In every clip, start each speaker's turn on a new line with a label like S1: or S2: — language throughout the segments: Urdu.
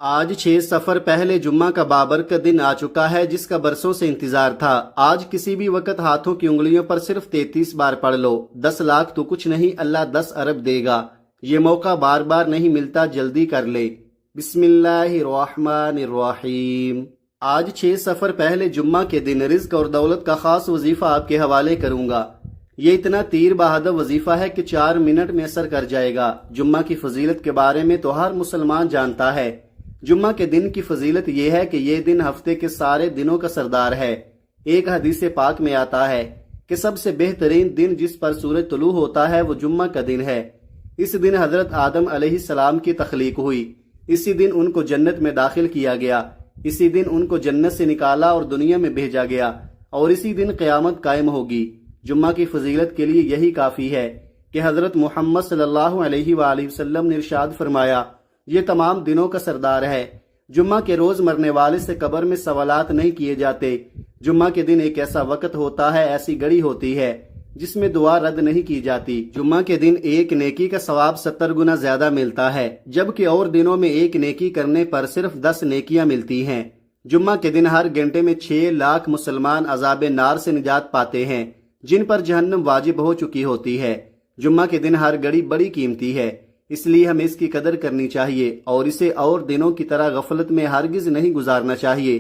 S1: آج 6 سفر پہلے جمعہ کا بابرکت دن آ چکا ہے جس کا برسوں سے انتظار تھا۔ آج کسی بھی وقت ہاتھوں کی انگلیوں پر صرف 33 بار پڑھ لو۔ 10 لاکھ تو کچھ نہیں، اللہ 10 ارب دے گا۔ یہ موقع بار بار نہیں ملتا، جلدی کر لے۔ بسم اللہ الرحمن الرحیم۔ آج 6 سفر پہلے جمعہ کے دن رزق اور دولت کا خاص وظیفہ آپ کے حوالے کروں گا۔ یہ اتنا تیر بہادر وظیفہ ہے کہ 4 منٹ میں اثر کر جائے گا۔ جمعہ کی فضیلت کے بارے میں تو ہر مسلمان جانتا ہے۔ جمعہ کے دن کی فضیلت یہ ہے کہ یہ دن ہفتے کے سارے دنوں کا سردار ہے۔ ایک حدیث پاک میں آتا ہے کہ سب سے بہترین دن جس پر سورج طلوع ہوتا ہے وہ جمعہ کا دن ہے۔ اس دن حضرت آدم علیہ السلام کی تخلیق ہوئی۔ اسی دن ان کو جنت میں داخل کیا گیا۔ اسی دن ان کو جنت سے نکالا اور دنیا میں بھیجا گیا، اور اسی دن قیامت قائم ہوگی۔ جمعہ کی فضیلت کے لیے یہی کافی ہے کہ حضرت محمد صلی اللہ علیہ وآلہ وسلم نے ارشاد فرمایا، یہ تمام دنوں کا سردار ہے۔ جمعہ کے روز مرنے والے سے قبر میں سوالات نہیں کیے جاتے۔ جمعہ کے دن ایک ایسا وقت ہوتا ہے، ایسی گھڑی ہوتی ہے جس میں دعا رد نہیں کی جاتی۔ جمعہ کے دن ایک نیکی کا ثواب 70 گنا زیادہ ملتا ہے، جبکہ اور دنوں میں ایک نیکی کرنے پر صرف 10 نیکیاں ملتی ہیں۔ جمعہ کے دن ہر گھنٹے میں 6 لاکھ مسلمان عذاب نار سے نجات پاتے ہیں جن پر جہنم واجب ہو چکی ہوتی ہے۔ جمعہ کے دن ہر گھڑی بڑی قیمتی ہے، اس لیے ہمیں اس کی قدر کرنی چاہیے اور اسے اور دنوں کی طرح غفلت میں ہرگز نہیں گزارنا چاہیے،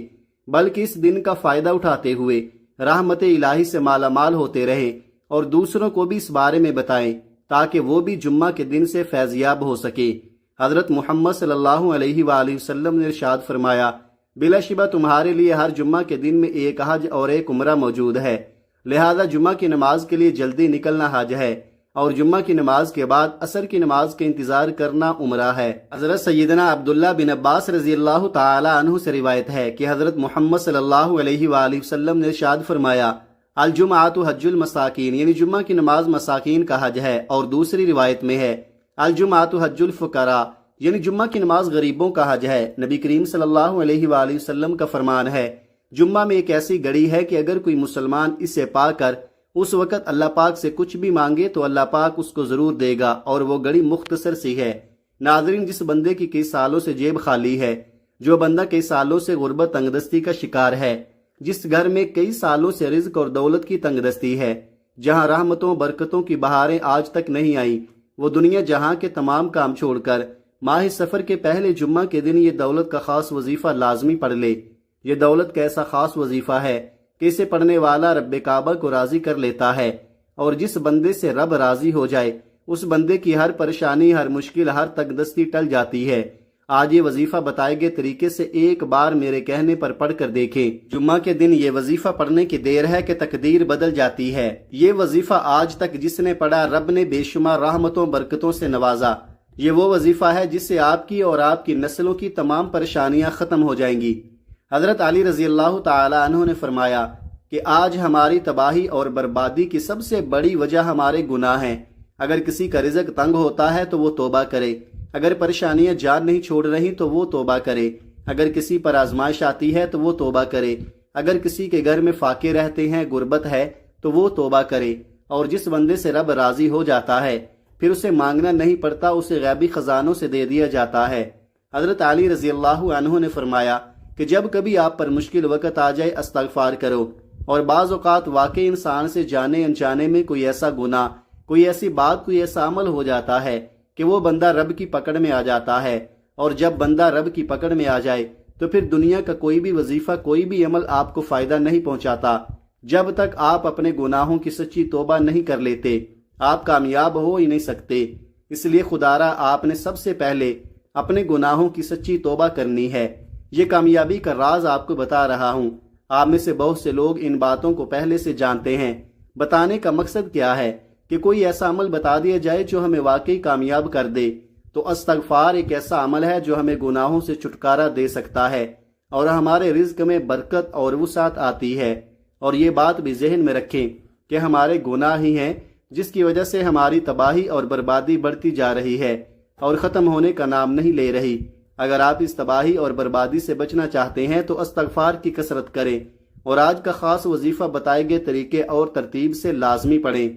S1: بلکہ اس دن کا فائدہ اٹھاتے ہوئے رحمت الہی سے مالا مال ہوتے رہیں اور دوسروں کو بھی اس بارے میں بتائیں تاکہ وہ بھی جمعہ کے دن سے فیضیاب ہو سکے۔ حضرت محمد صلی اللہ علیہ وآلہ وسلم نے ارشاد فرمایا، بلا شبہ تمہارے لیے ہر جمعہ کے دن میں ایک حج اور ایک عمرہ موجود ہے، لہذا جمعہ کی نماز کے لیے جلدی نکلنا حج ہے اور جمعہ کی نماز کے بعد عصر کی نماز کا انتظار کرنا عمرہ ہے۔ حضرت سیدنا عبداللہ بن عباس رضی اللہ تعالی عنہ سے روایت ہے کہ حضرت محمد صلی اللہ علیہ وآلہ وسلم نے ارشاد فرمایا، الجمعۃ حج المساکین، یعنی جمعہ کی نماز مساکین کا حج ہے، اور دوسری روایت میں ہے الجمعۃ حج الفقراء، یعنی جمعہ کی نماز غریبوں کا حج ہے۔ نبی کریم صلی اللہ علیہ وآلہ وسلم کا فرمان ہے، جمعہ میں ایک ایسی گھڑی ہے کہ اگر کوئی مسلمان اسے پا کر اس وقت اللہ پاک سے کچھ بھی مانگے تو اللہ پاک اس کو ضرور دے گا، اور وہ گھڑی مختصر سی ہے۔ ناظرین، جس بندے کی کئی سالوں سے جیب خالی ہے، جو بندہ کئی سالوں سے غربت تنگدستی کا شکار ہے، جس گھر میں کئی سالوں سے رزق اور دولت کی تنگدستی ہے، جہاں رحمتوں برکتوں کی بہاریں آج تک نہیں آئیں، وہ دنیا جہاں کے تمام کام چھوڑ کر ماہ سفر کے پہلے جمعہ کے دن یہ دولت کا خاص وظیفہ لازمی پڑھ لے۔ یہ دولت کا ایسا خاص وظیفہ ہے کہ اسے پڑھنے والا رب کعبہ کو راضی کر لیتا ہے، اور جس بندے سے رب راضی ہو جائے اس بندے کی ہر پریشانی، ہر مشکل، ہر تنگدستی ٹل جاتی ہے۔ آج یہ وظیفہ بتائے گئے طریقے سے ایک بار میرے کہنے پر پڑھ کر دیکھیں۔ جمعہ کے دن یہ وظیفہ پڑھنے کی دیر ہے کہ تقدیر بدل جاتی ہے۔ یہ وظیفہ آج تک جس نے پڑھا، رب نے بے شمار رحمتوں برکتوں سے نوازا۔ یہ وہ وظیفہ ہے جس سے آپ کی اور آپ کی نسلوں کی تمام پریشانیاں ختم ہو جائیں گی۔ حضرت علی رضی اللہ تعالی عنہ نے فرمایا کہ آج ہماری تباہی اور بربادی کی سب سے بڑی وجہ ہمارے گناہ ہیں۔ اگر کسی کا رزق تنگ ہوتا ہے تو وہ توبہ کرے، اگر پریشانیاں جان نہیں چھوڑ رہی تو وہ توبہ کرے، اگر کسی پر آزمائش آتی ہے تو وہ توبہ کرے، اگر کسی کے گھر میں فاقے رہتے ہیں، غربت ہے، تو وہ توبہ کرے۔ اور جس بندے سے رب راضی ہو جاتا ہے پھر اسے مانگنا نہیں پڑتا، اسے غیبی خزانوں سے دے دیا جاتا ہے۔ حضرت علی رضی اللہ عنہ نے فرمایا کہ جب کبھی آپ پر مشکل وقت آ جائے استغفار کرو، اور بعض اوقات واقعی انسان سے جانے انجانے میں کوئی ایسا گناہ، کوئی ایسی بات، کوئی ایسا عمل ہو جاتا ہے کہ وہ بندہ رب کی پکڑ میں آ جاتا ہے، اور جب بندہ رب کی پکڑ میں آ جائے تو پھر دنیا کا کوئی بھی وظیفہ، کوئی بھی عمل آپ کو فائدہ نہیں پہنچاتا۔ جب تک آپ اپنے گناہوں کی سچی توبہ نہیں کر لیتے آپ کامیاب ہو ہی نہیں سکتے۔ اس لیے خدارا آپ نے سب سے پہلے اپنے گناہوں کی سچی توبہ کرنی ہے۔ یہ کامیابی کا راز آپ کو بتا رہا ہوں۔ آپ میں سے بہت سے لوگ ان باتوں کو پہلے سے جانتے ہیں۔ بتانے کا مقصد کیا ہے کہ کوئی ایسا عمل بتا دیا جائے جو ہمیں واقعی کامیاب کر دے، تو استغفار ایک ایسا عمل ہے جو ہمیں گناہوں سے چھٹکارا دے سکتا ہے اور ہمارے رزق میں برکت اور وسعت آتی ہے۔ اور یہ بات بھی ذہن میں رکھیں کہ ہمارے گناہ ہی ہیں جس کی وجہ سے ہماری تباہی اور بربادی بڑھتی جا رہی ہے اور ختم ہونے کا نام نہیں لے رہی۔ اگر آپ اس تباہی اور بربادی سے بچنا چاہتے ہیں تو استغفار کی کثرت کریں، اور آج کا خاص وظیفہ بتائے گئے طریقے اور ترتیب سے لازمی پڑھیں۔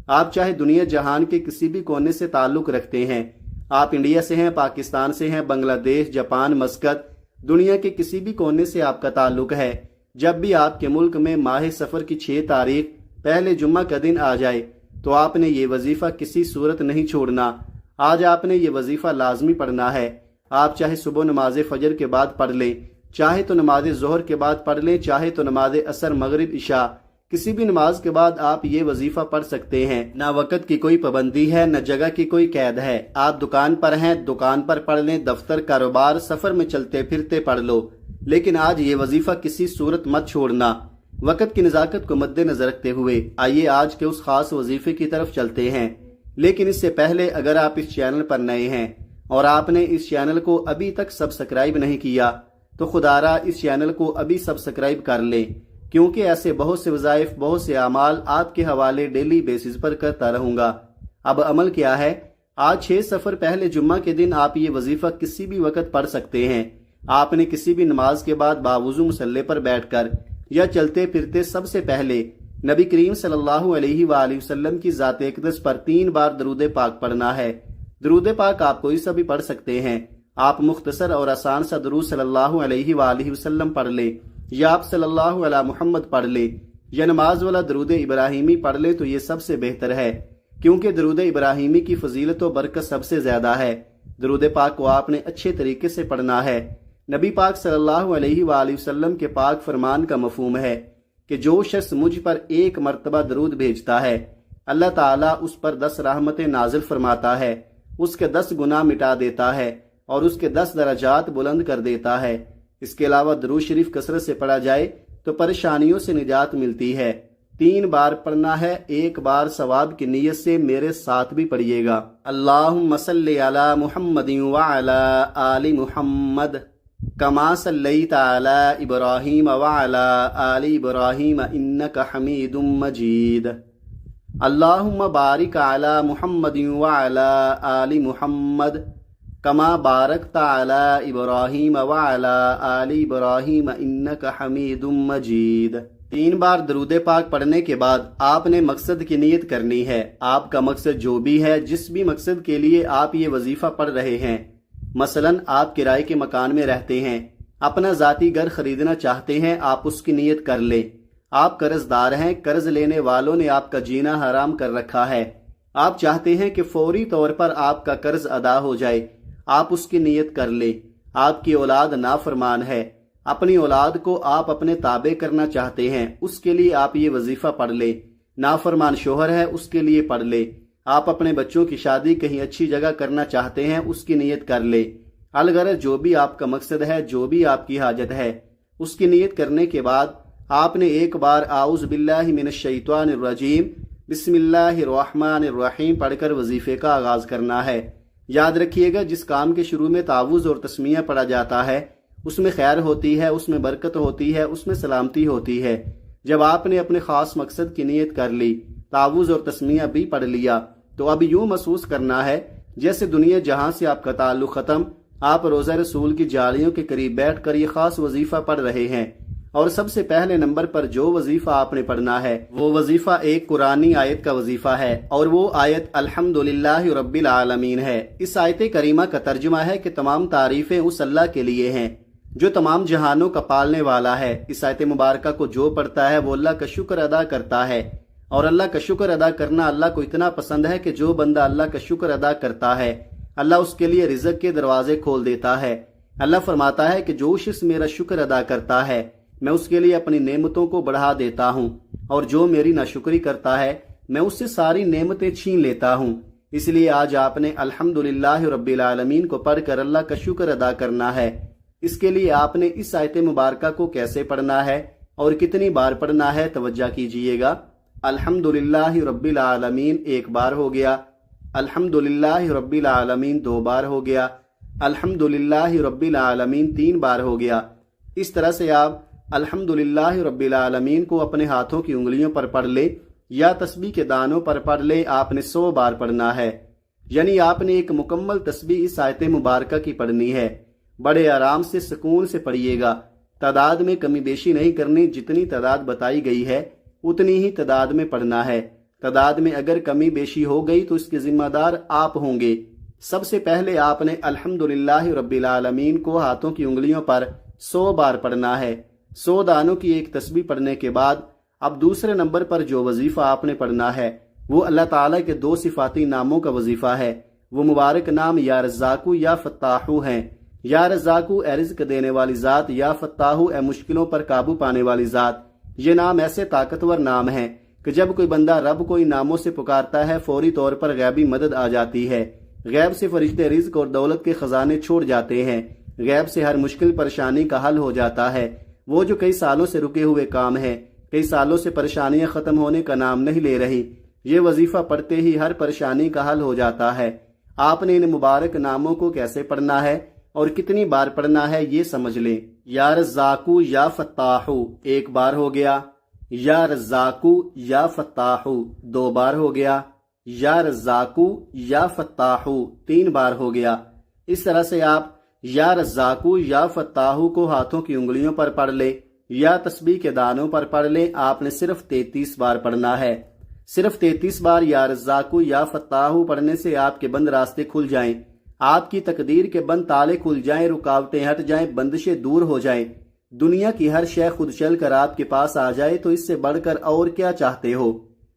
S1: آپ چاہے دنیا جہان کے کسی بھی کونے سے تعلق رکھتے ہیں، آپ انڈیا سے ہیں, پاکستان سے ہیں, بنگلہ دیش, جاپان, مسقط, دنیا کے کسی بھی کونے سے آپ کا تعلق ہے, جب بھی آپ کے ملک میں ماہ سفر کی 6 تاریخ پہلے جمعہ کا دن آ جائے تو آپ نے یہ وظیفہ کسی صورت نہیں چھوڑنا. آج آپ نے یہ وظیفہ لازمی پڑھنا ہے. آپ چاہے صبح نماز فجر کے بعد پڑھ لیں, چاہے تو نماز ظہر کے بعد پڑھ لیں, چاہے تو نماز عصر, مغرب, عشاء, کسی بھی نماز کے بعد آپ یہ وظیفہ پڑھ سکتے ہیں. نہ وقت کی کوئی پابندی ہے, نہ جگہ کی کوئی قید ہے. آپ دکان پر ہیں, دکان پر پڑھ لیں, دفتر, کاروبار, سفر میں چلتے پھرتے پڑھ لو, لیکن آج یہ وظیفہ کسی صورت مت چھوڑنا. وقت کی نزاکت کو مد نظر رکھتے ہوئے آئیے آج کے اس خاص وظیفے کی طرف چلتے ہیں. لیکن اس سے پہلے اگر آپ اس چینل پر نئے ہیں اور آپ نے اس چینل کو ابھی تک سبسکرائب نہیں کیا تو خدا را اس چینل کو ابھی سبسکرائب کر لیں, کیونکہ ایسے بہت سے وظائف, بہت سے اعمال آپ کے حوالے ڈیلی بیسز پر کرتا رہوں گا. اب عمل کیا ہے؟ آج 6 سفر پہلے جمعہ کے دن آپ یہ وظیفہ کسی بھی وقت پڑھ سکتے ہیں. آپ نے کسی بھی نماز کے بعد باوضو مصلی پر بیٹھ کر یا چلتے پھرتے سب سے پہلے نبی کریم صلی اللہ علیہ وآلہ وسلم کی ذات اقدس پر 3 بار درود پاک پڑھنا ہے. درود پاک آپ کوئی سا بھی پڑھ سکتے ہیں. آپ مختصر اور آسان سا درود صلی اللہ علیہ وآلہ وسلم پڑھ لیں, یا آپ صلی اللہ علی محمد پڑھ لیں, یا نماز والا درود ابراہیمی پڑھ لیں تو یہ سب سے بہتر ہے, کیونکہ درود ابراہیمی کی فضیلت و برکت سب سے زیادہ ہے. درود پاک کو آپ نے اچھے طریقے سے پڑھنا ہے. نبی پاک صلی اللہ علیہ وآلہ وسلم کے پاک فرمان کا مفہوم ہے کہ جو شخص مجھ پر 1 مرتبہ درود بھیجتا ہے اللہ تعالیٰ اس پر 10 رحمتیں نازل فرماتا ہے, اس کے 10 گناہ مٹا دیتا ہے اور اس کے 10 درجات بلند کر دیتا ہے. اس کے علاوہ درود شریف کثرت سے پڑھا جائے تو پریشانیوں سے نجات ملتی ہے. 3 بار پڑھنا ہے, 1 بار ثواب کی نیت سے میرے ساتھ بھی پڑھیے گا. اللہم صلی علی محمد وعلی آل محمد کما صلیت علی ابراہیم وعلی آل ابراہیم انک حمید مجید. اللہم بارک علی محمد وعلی آل محمد کما بارکت علی ابراہیم وعلی آل ابراہیم انک حمید مجید. 3 بار درود پاک پڑھنے کے بعد آپ نے مقصد کی نیت کرنی ہے. آپ کا مقصد جو بھی ہے, جس بھی مقصد کے لیے آپ یہ وظیفہ پڑھ رہے ہیں, مثلا آپ کرائے کے مکان میں رہتے ہیں, اپنا ذاتی گھر خریدنا چاہتے ہیں, آپ اس کی نیت کر لیں. آپ قرض دار ہیں, قرض لینے والوں نے آپ کا جینا حرام کر رکھا ہے, آپ چاہتے ہیں کہ فوری طور پر آپ کا قرض ادا ہو جائے, آپ اس کی نیت کر لیں. آپ کی اولاد نافرمان ہے, اپنی اولاد کو آپ اپنے تابع کرنا چاہتے ہیں, اس کے لیے آپ یہ وظیفہ پڑھ لیں. نافرمان شوہر ہے, اس کے لیے پڑھ لیں. آپ اپنے بچوں کی شادی کہیں اچھی جگہ کرنا چاہتے ہیں, اس کی نیت کر لیں. الغرض جو بھی آپ کا مقصد ہے, جو بھی آپ کی حاجت ہے, اس کی نیت کرنے کے بعد آپ نے 1 بار اعوذ باللہ من الشیطان الرجیم بسم اللہ الرحمن الرحیم پڑھ کر وظیفے کا آغاز کرنا ہے. یاد رکھیے گا, جس کام کے شروع میں تعوذ اور تسمیہ پڑھا جاتا ہے اس میں خیر ہوتی ہے, اس میں برکت ہوتی ہے, اس میں سلامتی ہوتی ہے. جب آپ نے اپنے خاص مقصد کی نیت کر لی, تعوذ اور تسمیہ بھی پڑھ لیا, تو اب یوں محسوس کرنا ہے جیسے دنیا جہاں سے آپ کا تعلق ختم, آپ روضہ رسول کی جالیوں کے قریب بیٹھ کر یہ خاص وظیفہ پڑھ رہے ہیں. اور سب سے پہلے نمبر پر جو وظیفہ آپ نے پڑھنا ہے وہ وظیفہ ایک قرآنی آیت کا وظیفہ ہے, اور وہ آیت الحمدللہ رب العالمین ہے. اس آیت کریمہ کا ترجمہ ہے کہ تمام تعریفیں اس اللہ کے لیے ہیں جو تمام جہانوں کا پالنے والا ہے. اس آیت مبارکہ کو جو پڑھتا ہے وہ اللہ کا شکر ادا کرتا ہے, اور اللہ کا شکر ادا کرنا اللہ کو اتنا پسند ہے کہ جو بندہ اللہ کا شکر ادا کرتا ہے اللہ اس کے لیے رزق کے دروازے کھول دیتا ہے. اللہ فرماتا ہے کہ جو شخص میرا شکر ادا کرتا ہے میں اس کے لیے اپنی نعمتوں کو بڑھا دیتا ہوں, اور جو میری ناشکری کرتا ہے میں اس سے ساری نعمتیں چھین لیتا ہوں. اس لیے آج آپ نے الحمدللہ رب العالمین کو پڑھ کر اللہ کا شکر ادا کرنا ہے. اس کے لیے آپ نے اس آیت مبارکہ کو کیسے پڑھنا ہے اور کتنی بار پڑھنا ہے توجہ کیجئے گا. الحمدللہ رب العالمین 1 بار ہو گیا, الحمدللہ رب العالمین 2 بار ہو گیا, الحمدللہ رب العالمین 3 بار ہو گیا. اس طرح سے آپ الحمدللہ رب العالمین کو اپنے ہاتھوں کی انگلیوں پر پڑھ لیں یا تسبیح کے دانوں پر پڑھ لیں. آپ نے 100 بار پڑھنا ہے, یعنی آپ نے ایک مکمل تسبیح اس آیت مبارکہ کی پڑھنی ہے. بڑے آرام سے سکون سے پڑھیے گا, تعداد میں کمی بیشی نہیں کرنی, جتنی تعداد بتائی گئی ہے اتنی ہی تعداد میں پڑھنا ہے. تعداد میں اگر کمی بیشی ہو گئی تو اس کے ذمہ دار آپ ہوں گے. سب سے پہلے آپ نے الحمدللہ رب العالمین کو ہاتھوں کی انگلیوں پر 100 بار پڑھنا ہے۔ 100 دانوں کی ایک تسبیح پڑھنے کے بعد اب دوسرے نمبر پر جو وظیفہ آپ نے پڑھنا ہے وہ اللہ تعالیٰ کے 2 صفاتی ناموں کا وظیفہ ہے۔ وہ مبارک نام یا رزاقو یا فتاحو ہیں۔ یا رزاقو اے رزق دینے والی ذات، یا فتاحو اے مشکلوں پر قابو پانے والی ذات۔ یہ نام ایسے طاقتور نام ہیں کہ جب کوئی بندہ رب کو ان ناموں سے پکارتا ہے فوری طور پر غیبی مدد آ جاتی ہے۔ غیب سے فرشتے رزق اور دولت کے خزانے چھوڑ جاتے ہیں۔ غیب سے ہر مشکل پریشانی کا حل ہو جاتا ہے۔ وہ جو کئی سالوں سے رکے ہوئے کام ہیں، کئی سالوں سے پریشانیاں ختم ہونے کا نام نہیں لے رہی، یہ وظیفہ پڑھتے ہی ہر پریشانی کا حل ہو جاتا ہے۔ آپ نے ان مبارک ناموں کو کیسے پڑھنا ہے اور کتنی بار پڑھنا ہے یہ سمجھ لیں۔ یا رزاقو یا فتاحو 1 بار ہو گیا، یا رزاقو یا فتاحو 2 بار ہو گیا، یا رزاقو یا فتاحو 3 بار ہو گیا۔ اس طرح سے آپ یا رزاقو یا فتاحو کو ہاتھوں کی انگلیوں پر پڑھ لے یا تسبیح کے دانوں پر پڑھ لے، آپ نے صرف 33 بار پڑھنا ہے۔ صرف 33 بار یا رزاقو یا فتاحو پڑھنے سے آپ کے بند راستے کھل جائیں، آپ کی تقدیر کے بند تالے کھل جائیں، رکاوٹیں ہٹ جائیں، بندشیں دور ہو جائیں، دنیا کی ہر شے خود چل کر آپ کے پاس آ جائے تو اس سے بڑھ کر اور کیا چاہتے ہو۔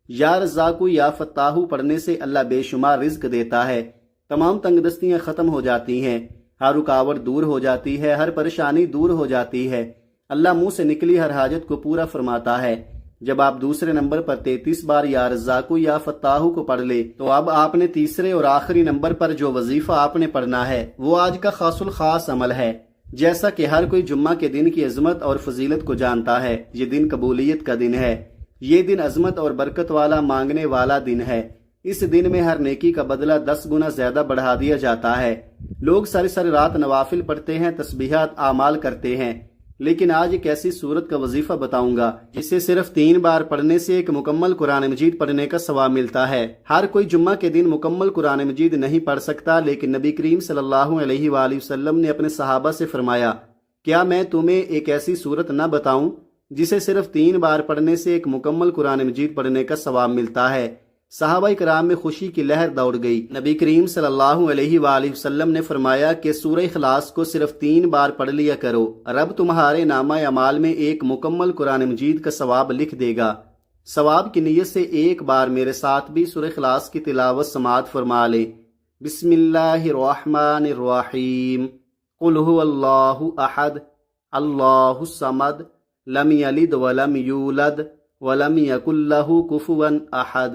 S1: یا رزاقو یا فتاحو پڑھنے سے اللہ بے شمار رزق دیتا ہے، تمام تنگ دستیاں ختم ہو جاتی ہیں، ہر رکاوٹ دور ہو جاتی ہے، ہر پریشانی دور ہو جاتی ہے، اللہ منہ سے نکلی ہر حاجت کو پورا فرماتا ہے۔ جب آپ دوسرے نمبر پر 33 بار یا رزاقو یا فتاحو کو پڑھ لے تو اب آپ نے تیسرے اور آخری نمبر پر جو وظیفہ آپ نے پڑھنا ہے وہ آج کا خاص الخاص عمل ہے۔ جیسا کہ ہر کوئی جمعہ کے دن کی عظمت اور فضیلت کو جانتا ہے، یہ دن قبولیت کا دن ہے، یہ دن عظمت اور برکت والا، مانگنے والا دن ہے۔ اس دن میں ہر نیکی کا بدلہ 10 گنا زیادہ بڑھا دیا جاتا ہے۔ لوگ ساری رات نوافل پڑھتے ہیں، تسبیحات اعمال کرتے ہیں، لیکن آج ایک ایسی صورت کا وظیفہ بتاؤں گا جسے صرف 3 بار پڑھنے سے ایک مکمل قرآن مجید پڑھنے کا ثواب ملتا ہے۔ ہر کوئی جمعہ کے دن مکمل قرآن مجید نہیں پڑھ سکتا، لیکن نبی کریم صلی اللہ علیہ وآلہ وسلم نے اپنے صحابہ سے فرمایا، کیا میں تمہیں ایک ایسی صورت نہ بتاؤں جسے صرف 3 بار پڑھنے سے ایک مکمل قرآن مجید پڑھنے کا ثواب ملتا ہے۔ صحابہ کرام میں خوشی کی لہر دوڑ گئی۔ نبی کریم صلی اللہ علیہ وآلہ وسلم نے فرمایا کہ سورہ اخلاص کو صرف 3 بار پڑھ لیا کرو، رب تمہارے نامہ اعمال میں ایک مکمل قرآن مجید کا ثواب لکھ دے گا۔ ثواب کی نیت سے ایک بار میرے ساتھ بھی سورہ اخلاص کی تلاوت سماعت فرما لے۔ بسم اللہ الرحمن الرحیم، قل هو اللہ احد اللہ الصمد لم یلد ولم یولد ولم یکن لہ کفوا احد۔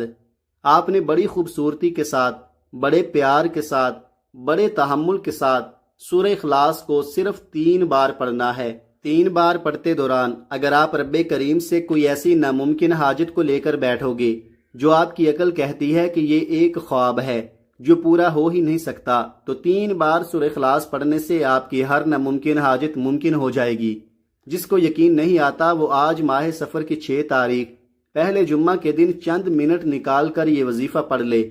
S1: آپ نے بڑی خوبصورتی کے ساتھ، بڑے پیار کے ساتھ، بڑے تحمل کے ساتھ سورہ اخلاص کو صرف 3 بار پڑھنا ہے۔ 3 بار پڑھتے دوران اگر آپ رب کریم سے کوئی ایسی ناممکن حاجت کو لے کر بیٹھو گے جو آپ کی عقل کہتی ہے کہ یہ ایک خواب ہے جو پورا ہو ہی نہیں سکتا، تو 3 بار سورہ اخلاص پڑھنے سے آپ کی ہر ناممکن حاجت ممکن ہو جائے گی۔ جس کو یقین نہیں آتا وہ آج ماہ صفر کی 6 تاریخ پہلے جمعہ کے دن چند منٹ نکال کر یہ وظیفہ پڑھ لے۔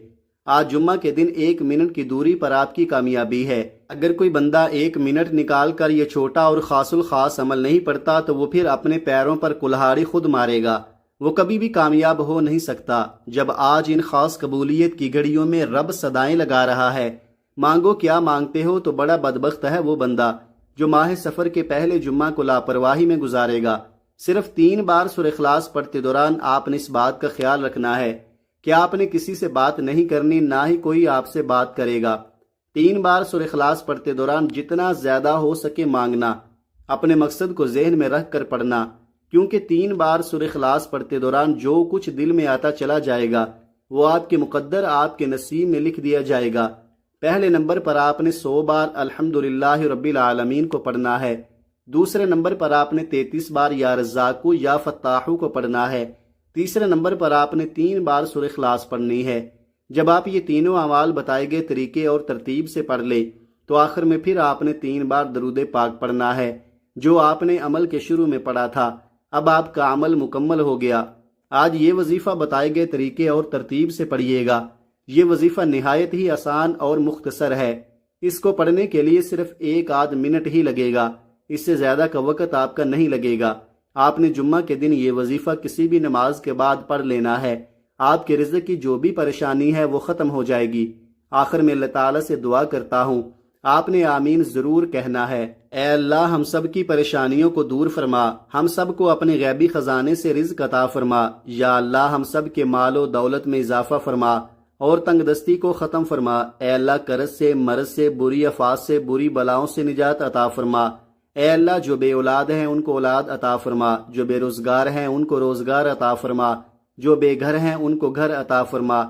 S1: آج جمعہ کے دن 1 منٹ کی دوری پر آپ کی کامیابی ہے۔ اگر کوئی بندہ 1 منٹ نکال کر یہ چھوٹا اور خاص الخاص عمل نہیں پڑھتا تو وہ پھر اپنے پیروں پر کلہاڑی خود مارے گا، وہ کبھی بھی کامیاب ہو نہیں سکتا۔ جب آج ان خاص قبولیت کی گھڑیوں میں رب صدائیں لگا رہا ہے، مانگو کیا مانگتے ہو، تو بڑا بدبخت ہے وہ بندہ جو ماہ سفر کے پہلے جمعہ کو لاپرواہی میں گزارے گا۔ صرف 3 بار سورہ اخلاص پڑھتے دوران آپ نے اس بات کا خیال رکھنا ہے کہ آپ نے کسی سے بات نہیں کرنی، نہ ہی کوئی آپ سے بات کرے گا۔ 3 بار سورہ اخلاص پڑھتے دوران جتنا زیادہ ہو سکے مانگنا، اپنے مقصد کو ذہن میں رکھ کر پڑھنا، کیونکہ 3 بار سورہ اخلاص پڑھتے دوران جو کچھ دل میں آتا چلا جائے گا وہ آپ کے مقدر، آپ کے نصیب میں لکھ دیا جائے گا۔ پہلے نمبر پر آپ نے 100 بار الحمدللہ رب العالمین کو پڑھنا ہے۔ دوسرے نمبر پر آپ نے 33 بار یا رزاقو یا فتاحو کو پڑھنا ہے۔ تیسرے نمبر پر آپ نے 3 بار سورہ اخلاص پڑھنی ہے۔ جب آپ یہ تینوں اعمال بتائے گئے طریقے اور ترتیب سے پڑھ لے تو آخر میں پھر آپ نے 3 بار درود پاک پڑھنا ہے جو آپ نے عمل کے شروع میں پڑھا تھا۔ اب آپ کا عمل مکمل ہو گیا۔ آج یہ وظیفہ بتائے گئے طریقے اور ترتیب سے پڑھیے گا۔ یہ وظیفہ نہایت ہی آسان اور مختصر ہے۔ اس کو پڑھنے کے لیے صرف 1 آدھ منٹ ہی لگے گا، اس سے زیادہ کا وقت آپ کا نہیں لگے گا۔ آپ نے جمعہ کے دن یہ وظیفہ کسی بھی نماز کے بعد پڑھ لینا ہے۔ آپ کے رزق کی جو بھی پریشانی ہے وہ ختم ہو جائے گی۔ آخر میں اللہ تعالیٰ سے دعا کرتا ہوں، آپ نے آمین ضرور کہنا ہے۔ اے اللہ ہم سب کی پریشانیوں کو دور فرما، ہم سب کو اپنے غیبی خزانے سے رزق عطا فرما۔ یا اللہ ہم سب کے مال و دولت میں اضافہ فرما اور تنگ دستی کو ختم فرما۔ اے اللہ قرض سے، مرض سے، بری افات سے، بری بلاؤں سے نجات عطا فرما۔ اے اللہ جو بے اولاد ہیں ان کو اولاد عطا فرما، جو بے روزگار ہیں ان کو روزگار عطا فرما، جو بے گھر ہیں ان کو گھر عطا فرما۔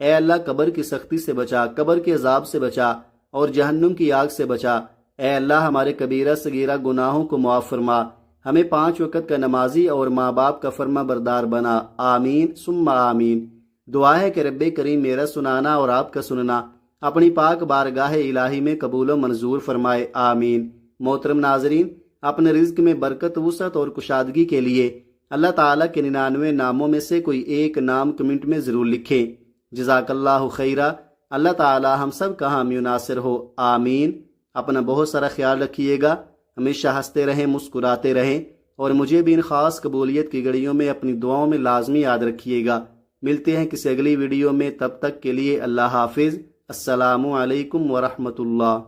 S1: اے اللہ قبر کی سختی سے بچا، قبر کے عذاب سے بچا اور جہنم کی آگ سے بچا۔ اے اللہ ہمارے کبیرہ صغیرہ گناہوں کو معاف فرما، ہمیں 5 وقت کا نمازی اور ماں باپ کا فرما بردار بنا۔ آمین ثم آمین۔ دعا ہے کہ رب کریم میرا سنانا اور آپ کا سننا اپنی پاک بارگاہ الہی میں قبول و منظور فرمائے۔ آمین۔ محترم ناظرین، اپنے رزق میں برکت، وسعت اور کشادگی کے لیے اللہ تعالیٰ کے 99 ناموں میں سے کوئی ایک نام کمنٹ میں ضرور لکھیں۔ جزاک اللہ خیرہ۔ اللہ تعالیٰ ہم سب کا حامی و ناصر ہو۔ آمین۔ اپنا بہت سارا خیال رکھیے گا، ہمیشہ ہنستے رہیں، مسکراتے رہیں اور مجھے بھی ان خاص قبولیت کی گھڑیوں میں اپنی دعاؤں میں لازمی یاد رکھیے گا۔ ملتے ہیں کسی اگلی ویڈیو میں، تب تک کے لیے اللہ حافظ۔ السلام علیکم ورحمۃ اللہ۔